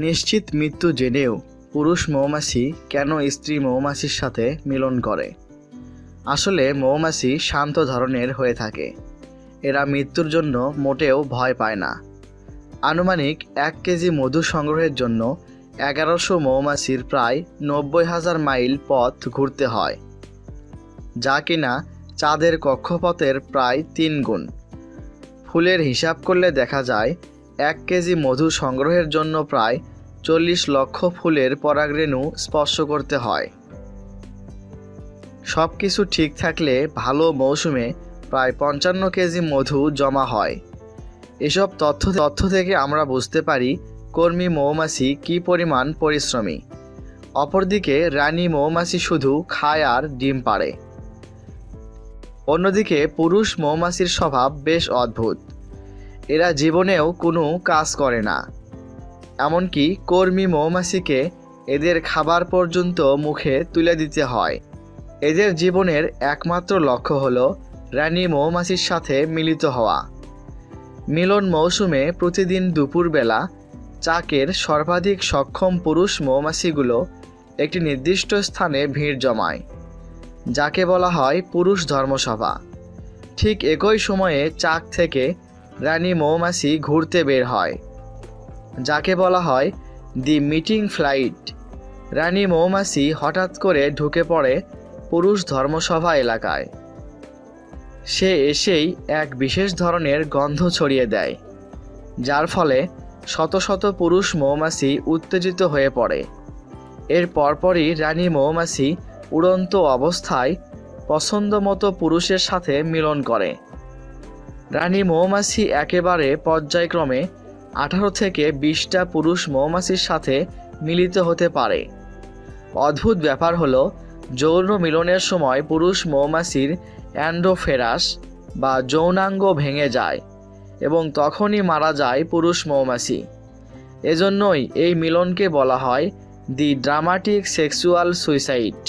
নিশ্চিত মৃত্যু জেনেও পুরুষ মৌমাছি কেন স্ত্রী মৌমাছির সাথে মিলন করে? আসলে মৌমাছি শান্ত ধরনের হয়ে থাকে। এরা মৃত্যুর জন্য মোটেও ভয় পায় না। আনুমানিক 1 কেজি মধু সংগ্রহের জন্য 1100 মৌমাছির প্রায় 90,000 মাইল পথ ঘুরতে হয়, যা কিনা চাঁদের কক্ষপথের প্রায় 3 গুণ। ফুলের হিসাব করলে দেখা যায় 1 কেজি মধু সংগ্রহের জন্য প্রায় 40 লক্ষ ফুলের পরাগরেণু স্পর্শ করতে হয়। সব কিছু ঠিক থাকলে ভালো মৌসুমে প্রায় 55 কেজি মধু জমা হয়। এসব তথ্য থেকে আমরা বুঝতে পারি কর্মী মৌমাছি কী পরিমাণ পরিশ্রমী। অপরদিকে রানী মৌমাছি শুধু খায় আর ডিম পাড়ে। অন্যদিকে পুরুষ মৌমাছির স্বভাব বেশ অদ্ভুত। এরা জীবনেও কোনো কাজ করে না। এমনকি কর্মী মৌমাছিকে এদের খাবার পর্যন্ত মুখে তুলে দিতে হয়। এদের জীবনের একমাত্র লক্ষ্য হলো রানী মৌমাছির সাথে মিলিত হওয়া। মিলন মৌসুমে প্রতিদিন দুপুরবেলা চাকের সর্বাধিক সক্ষম পুরুষ মৌমাছিগুলো একটি নির্দিষ্ট স্থানে ভিড় জমায়, যাকে বলা হয় পুরুষ ধর্মসভা। ঠিক একই সময়ে চাক থেকে রানী মৌমাছি ঘুরতে বের হয়, যাকে বলা হয় দি মিটিং ফ্লাইট। রানী মৌমাছি হঠাৎ করে ঢুকে পড়ে পুরুষ ধর্মসভা এলাকায়। সে এসেই এক বিশেষ ধরনের গন্ধ ছড়িয়ে দেয়, যার ফলে শত শত পুরুষ মৌমাছি উত্তেজিত হয়ে পড়ে। এর পরপরই রানী মৌমাছি উড়ন্ত অবস্থায় পছন্দমতো পুরুষের সাথে মিলন করে। রানী মৌমাছি একেবারে পর্যায়ক্রমে 18 থেকে 20টা পুরুষ মৌমাছির সাথে মিলিত হতে পারে। অদ্ভুত ব্যাপার হলো, যৌন মিলনের সময় পুরুষ মৌমাছির অ্যান্ডোফেরাস বা যৌনাঙ্গ ভেঙে যায় এবং তখনই মারা যায় পুরুষ মৌমাছি। এজন্যই এই মিলনকে বলা হয় দি ড্রামাটিক সেক্সুয়াল সুইসাইড।